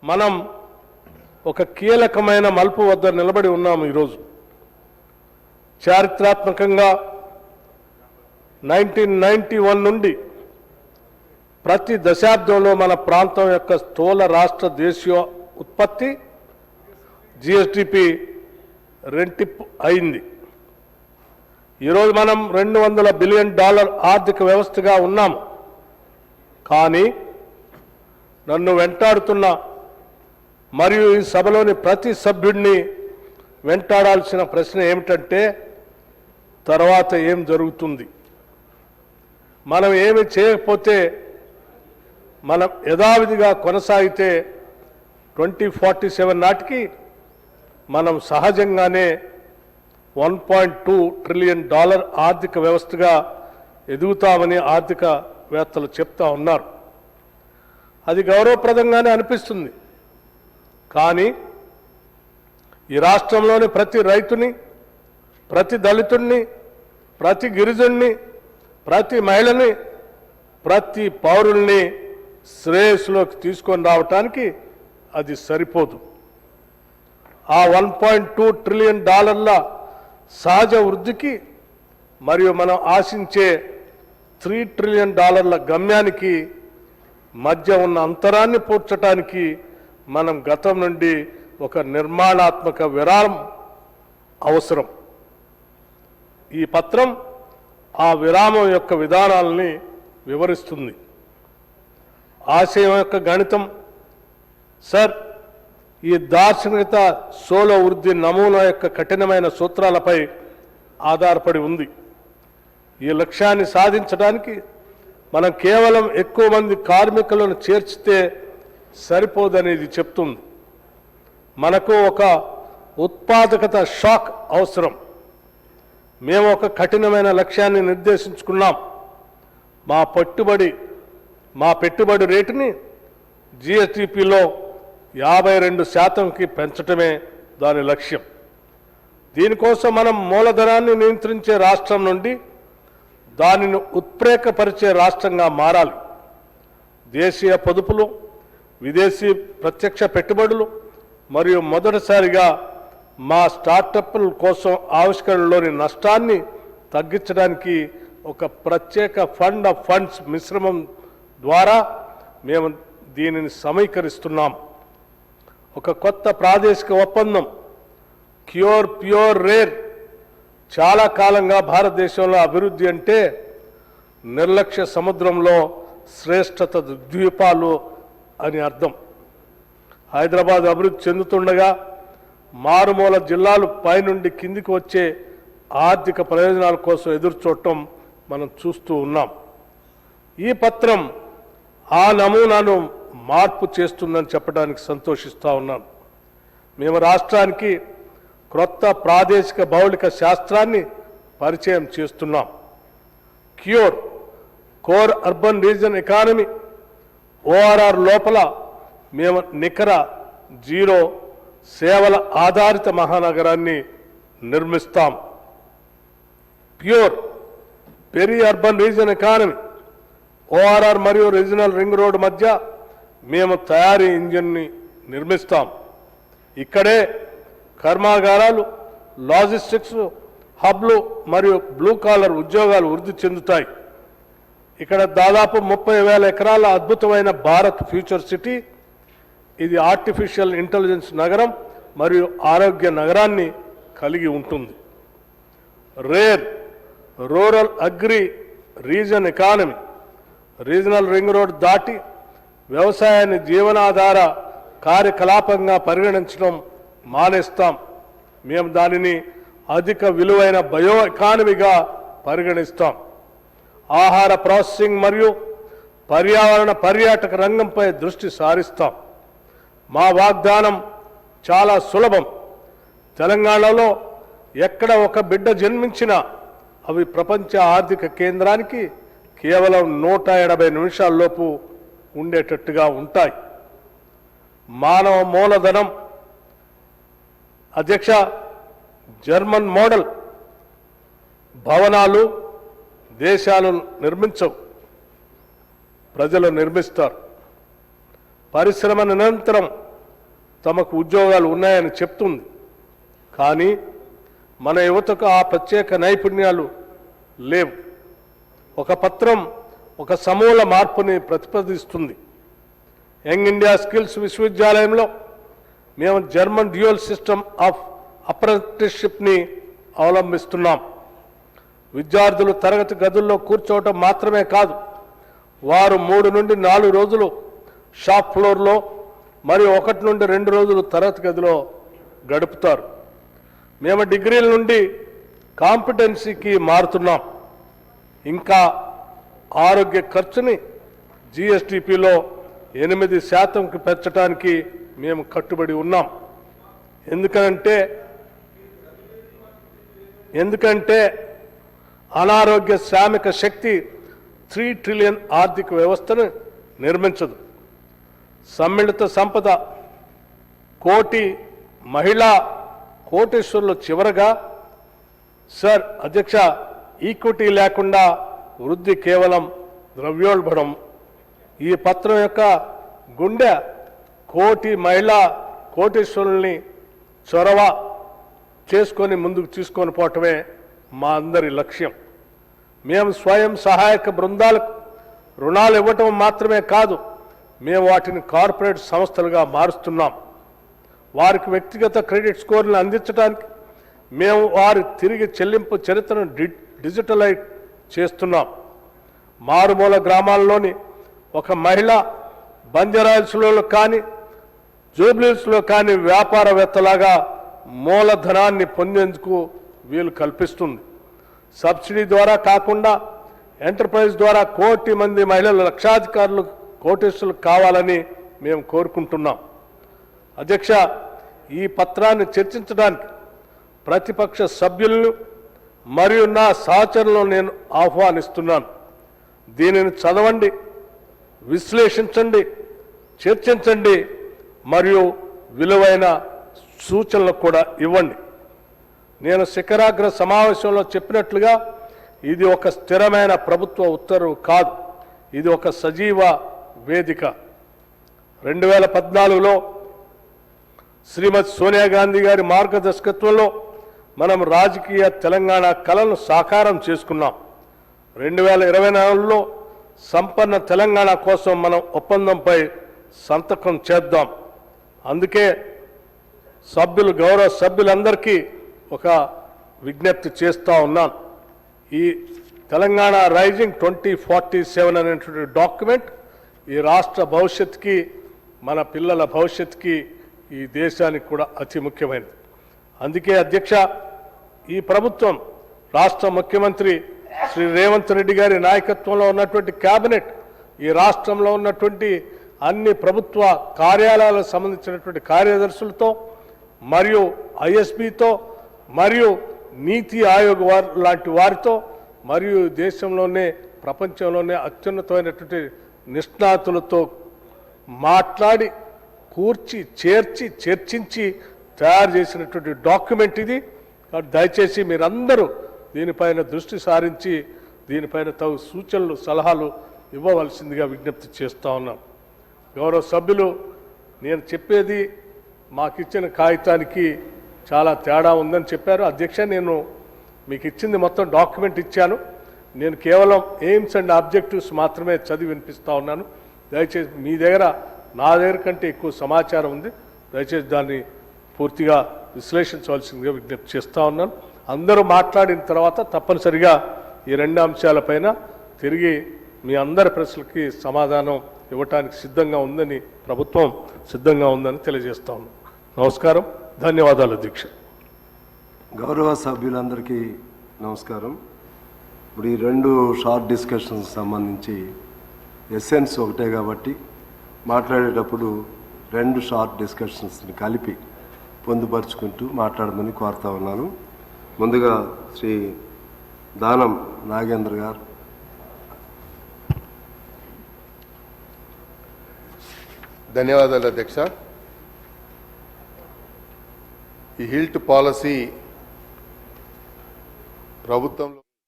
మనం ఒక కీలకమైన మలుపు వద్ద నిలబడి ఉన్నాము ఈరోజు. చారిత్రాత్మకంగా 1991 నుండి ప్రతి దశాబ్దంలో మన ప్రాంతం యొక్క స్థూల రాష్ట్ర దేశీయ ఉత్పత్తి జిఎస్డిపి రెంటింపు అయింది. ఈరోజు మనం $200 బిలియన్ ఆర్థిక వ్యవస్థగా ఉన్నాము. కానీ నన్ను వెంటాడుతున్న మరియు ఈ సభలోని ప్రతి సభ్యుడిని వెంటాడాల్సిన ప్రశ్న ఏమిటంటే, తర్వాత ఏం జరుగుతుంది? మనం ఏమి చేయకపోతే, మనం యథావిధిగా కొనసాగితే 2047 నాటికి మనం సహజంగానే $1.2 ట్రిలియన్ ఆర్థిక వ్యవస్థగా ఎదుగుతామని ఆర్థికవేత్తలు చెప్తా ఉన్నారు. అది గౌరవప్రదంగానే అనిపిస్తుంది. కానీ ఈ రాష్ట్రంలోని ప్రతి రైతుని, ప్రతి దళితుడిని, ప్రతి గిరిజనుని, ప్రతి మహిళని, ప్రతి పౌరుల్ని శ్రేయస్సులోకి తీసుకొని రావటానికి అది సరిపోదు. ఆ $1.2 ట్రిలియన్ సహజ వృద్ధికి మరియు మనం ఆశించే $3 ట్రిలియన్ గమ్యానికి మధ్య ఉన్న అంతరాన్ని పూడ్చడానికి మనం గతం నుండి ఒక నిర్మాణాత్మక విరామం అవసరం. ఈ పత్రం ఆ విరామం యొక్క విధానాలని వివరిస్తుంది. ఆశయం యొక్క గణితం సార్, ఈ దార్శనికత సోలో వృద్ధి నమూనా యొక్క కఠినమైన సూత్రాలపై ఆధారపడి ఉంది. ఈ లక్ష్యాన్ని సాధించడానికి మనం కేవలం ఎక్కువ మంది కార్మికులను చేర్చితే సరిపోదనేది చెప్తుంది. మనకు ఒక ఉత్పాదకత షాక్ అవసరం. మేము ఒక కఠినమైన లక్ష్యాన్ని నిర్దేశించుకున్నాం. మా పెట్టుబడి రేటుని జిఎస్డిపిలో 52%కి పెంచటమే దాని లక్ష్యం. దీనికోసం మనం మూలధనాన్ని నియంత్రించే రాష్ట్రం నుండి దానిని ఉత్ప్రేరకపరిచే రాష్ట్రంగా మారాలి. దేశీయ పొదుపులు, విదేశీ ప్రత్యక్ష పెట్టుబడులు మరియు మొదటిసారిగా మా స్టార్టప్ల కోసం ఆవిష్కరణలోని నష్టాన్ని తగ్గించడానికి ఒక ప్రత్యేక ఫండ్ ఆఫ్ ఫండ్స్ మిశ్రమం ద్వారా మేము దీనిని సమీకరిస్తున్నాం. ఒక కొత్త ప్రాదేశిక ఒప్పందం ప్యూర్ రేర్. చాలా కాలంగా భారతదేశంలో అభివృద్ధి అంటే నిర్లక్ష్య సముద్రంలో శ్రేష్టత ద్వీపాలు అని అర్థం. హైదరాబాద్ అభివృద్ధి చెందుతుండగా మారుమూల జిల్లాలు పైనుండి కిందికి వచ్చే ఆర్థిక ప్రయోజనాల కోసం ఎదురుచూడటం మనం చూస్తూ ఉన్నాం. ఈ పత్రం ఆ నమూనాను మార్పు చేస్తుందని చెప్పడానికి సంతోషిస్తూ ఉన్నాను. మేము రాష్ట్రానికి క్రొత్త ప్రాదేశిక భౌగోళిక శాస్త్రాన్ని పరిచయం చేస్తున్నాం. Core urban region economy ORR లోపల మేము నికర జీరో సేవల ఆధారిత మహానగరాన్ని నిర్మిస్తాం. Peri urban region economy ORR మరియు రీజనల్ రింగ్ రోడ్ మధ్య మేము తయారీ ఇంజిన్ని నిర్మిస్తాం. ఇక్కడే కర్మాగారాలు, లాజిస్టిక్స్ హబ్లు మరియు బ్లూ కాలర్ ఉద్యోగాలు వృద్ధి చెందుతాయి. ఇక్కడ దాదాపు 30,000 ఎకరాల అద్భుతమైన భారత్ ఫ్యూచర్ సిటీ. ఇది ఆర్టిఫిషియల్ ఇంటెలిజెన్స్ నగరం మరియు ఆరోగ్య నగరాన్ని కలిగి ఉంటుంది. Rural agri reason economy regional ring road దాటి వ్యవసాయాన్ని జీవనాధార కార్యకలాపంగా పరిగణించడం మానేస్తాం. మేము దానిని అధిక విలువైన బయో ఎకానమీగా పరిగణిస్తాం. ఆహార ప్రాసెసింగ్ మరియు పర్యాటక రంగంపై దృష్టి సారిస్తాం. మా వాగ్దానం చాలా సులభం. తెలంగాణలో ఎక్కడ ఒక బిడ్డ జన్మించినా అవి ప్రపంచ ఆర్థిక కేంద్రానికి కేవలం 180 నిమిషాల్లోపు ఉండేటట్టుగా ఉంటాయి. మానవ మూలధనం అధ్యక్ష, జర్మన్ మోడల్ భవనాలు దేశాలు నిర్మించవు, ప్రజలు నిర్మిస్తారు. పరిశ్రమ నిరంతరం తమకు ఉద్యోగాలు ఉన్నాయని చెప్తుంది. కానీ మన యువతకు ఆ ప్రత్యేక నైపుణ్యాలు లేవు. ఒక పత్రం ఒక సమూల మార్పుని ప్రతిపాదిస్తుంది. యంగ్ ఇండియా స్కిల్స్ విశ్వవిద్యాలయంలో మేము జర్మన్ డ్యూయల్ సిస్టమ్ ఆఫ్ అప్రెంటిస్షిప్ని అవలంబిస్తున్నాం. విద్యార్థులు తరగతి గదుల్లో కూర్చోవటం మాత్రమే కాదు, వారు 3 నుండి 4 రోజులు షాప్ ఫ్లోర్లో మరియు 1 నుండి 2 రోజులు తరగతి గదిలో గడుపుతారు. మేము డిగ్రీల నుండి కాంపిటెన్సీకి మారుతున్నాం. ఇంకా ఆరోగ్య ఖర్చుని జిఎస్టిపిలో 8% పెంచడానికి మేము కట్టుబడి ఉన్నాం. ఎందుకంటే అనారోగ్య శ్రామిక శక్తి 3 ట్రిలియన్ ఆర్థిక వ్యవస్థను నిర్మించదు. సమ్మిళిత సంపద కోటి మహిళా కోటేశ్వరులు. చివరగా సార్ అధ్యక్ష, ఈక్విటీ లేకుండా వృద్ధి కేవలం ద్రవ్యోల్బణం. ఈ పత్రం యొక్క గుండె కోటి మహిళా కోటేశ్వరుల్ని చొరవ చేసుకొని ముందుకు తీసుకొని పోవటమే మా అందరి లక్ష్యం. మేము స్వయం సహాయక బృందాలకు రుణాలు ఇవ్వటం మాత్రమే కాదు, మేము వాటిని కార్పొరేట్ సంస్థలుగా మారుస్తున్నాం. వారికి వ్యక్తిగత క్రెడిట్ స్కోర్లను అందించడానికి మేము వారి తిరిగి చెల్లింపు చరిత్రను డిజిటలైజ్ చేస్తున్నాం. మారుమూల గ్రామాల్లోని ఒక మహిళ బంజారాహిల్స్లో కానీ జూబ్లీహిల్స్లో కానీ వ్యాపారవేత్తలాగా మూలధనాన్ని పొందేందుకు వీలు కల్పిస్తుంది. సబ్సిడీ ద్వారా కాకుండా ఎంటర్ప్రైజ్ ద్వారా 1 కోటి మంది మహిళలు లక్షాధికారులు కోటేశ్వరులు కావాలని మేము కోరుకుంటున్నాం. అధ్యక్ష, ఈ పత్రాన్ని చర్చించడానికి ప్రతిపక్ష సభ్యులను మరియు నా సహచరులను నేను ఆహ్వానిస్తున్నాను. దీనిని చదవండి, విశ్లేషించండి, చర్చించండి మరియు విలువైన సూచనలు కూడా ఇవ్వండి. నేను శిఖరాగ్ర సమావేశంలో చెప్పినట్లుగా ఇది ఒక స్థిరమైన ప్రభుత్వ ఉత్తర్వు కాదు, ఇది ఒక సజీవ వేదిక. 2014లో శ్రీమతి సోనియా గాంధీ గారి మార్గదర్శకత్వంలో మనం రాజకీయ తెలంగాణ కలను సాకారం చేసుకున్నాం. 2024లో సంపన్న తెలంగాణ కోసం మనం ఒప్పందంపై సంతకం చేద్దాం. అందుకే గౌరవ సభ్యులందరికీ ఒక విజ్ఞప్తి చేస్తూ ఉన్నాను. ఈ తెలంగాణ రైజింగ్ 2047 అనేటువంటి డాక్యుమెంట్ ఈ రాష్ట్ర భవిష్యత్తుకి, మన పిల్లల భవిష్యత్తుకి, ఈ దేశానికి కూడా అతి ముఖ్యమైనది. అందుకే అధ్యక్ష, ఈ ప్రభుత్వం రాష్ట్ర ముఖ్యమంత్రి శ్రీ రేవంత్ రెడ్డి గారి నాయకత్వంలో ఉన్నటువంటి కేబినెట్ ఈ రాష్ట్రంలో ఉన్నటువంటి అన్ని ప్రభుత్వ కార్యాలయాలకు సంబంధించినటువంటి కార్యదర్శులతో మరియు ఐఎస్బితో మరియు నీతి ఆయోగ్ లాంటి వారితో మరియు దేశంలోనే ప్రపంచంలోనే అత్యున్నతమైనటువంటి నిష్ణాతులతో మాట్లాడి కూర్చి చేర్చి చర్చించి తయారు చేసినటువంటి డాక్యుమెంట్ ఇది. దయచేసి మీరందరూ దీనిపైన దృష్టి సారించి దీనిపైన తగు సూచనలు సలహాలు ఇవ్వవలసిందిగా విజ్ఞప్తి చేస్తూ ఉన్నాం. గౌరవ సభ్యులు, నేను చెప్పేది మాకిచ్చిన కాగితానికి చాలా తేడా ఉందని చెప్పారు. అధ్యక్ష, నేను మీకు ఇచ్చింది మొత్తం డాక్యుమెంట్ ఇచ్చాను. నేను కేవలం ఎయిమ్స్ అండ్ ఆబ్జెక్టివ్స్ మాత్రమే చదివి వినిపిస్తూ ఉన్నాను. దయచేసి మీ దగ్గర నా దగ్గర కంటే ఎక్కువ సమాచారం ఉంది, దయచేసి దాన్ని పూర్తిగా విశ్లేషించవలసిందిగా విజ్ఞప్తి చేస్తూ ఉన్నాను. అందరూ మాట్లాడిన తర్వాత తప్పనిసరిగా ఈ 2 అంశాలపైన తిరిగి మీ అందరి ప్రశ్నలకి సమాధానం ఇవ్వటానికి సిద్ధంగా ఉందని, ప్రభుత్వం సిద్ధంగా ఉందని తెలియజేస్తా ఉన్నాను. నమస్కారం, ధన్యవాదాలు అధ్యక్ష. గౌరవ సభ్యులందరికీ నమస్కారం. ఇప్పుడు ఈ 2 షార్ట్ డిస్కషన్స్ సంబంధించి ఎసెన్స్ ఒకటే కాబట్టి మాట్లాడేటప్పుడు 2 షార్ట్ డిస్కషన్స్ని కలిపి పొందుపరుచుకుంటూ మాట్లాడమని కోరుతా ఉన్నాను. ముందుగా శ్రీ దానం నాగేంద్ర గారు. ధన్యవాదాలు అధ్యక్ష. ఈ హిల్ట్ పాలసీ ప్రభుత్వంలో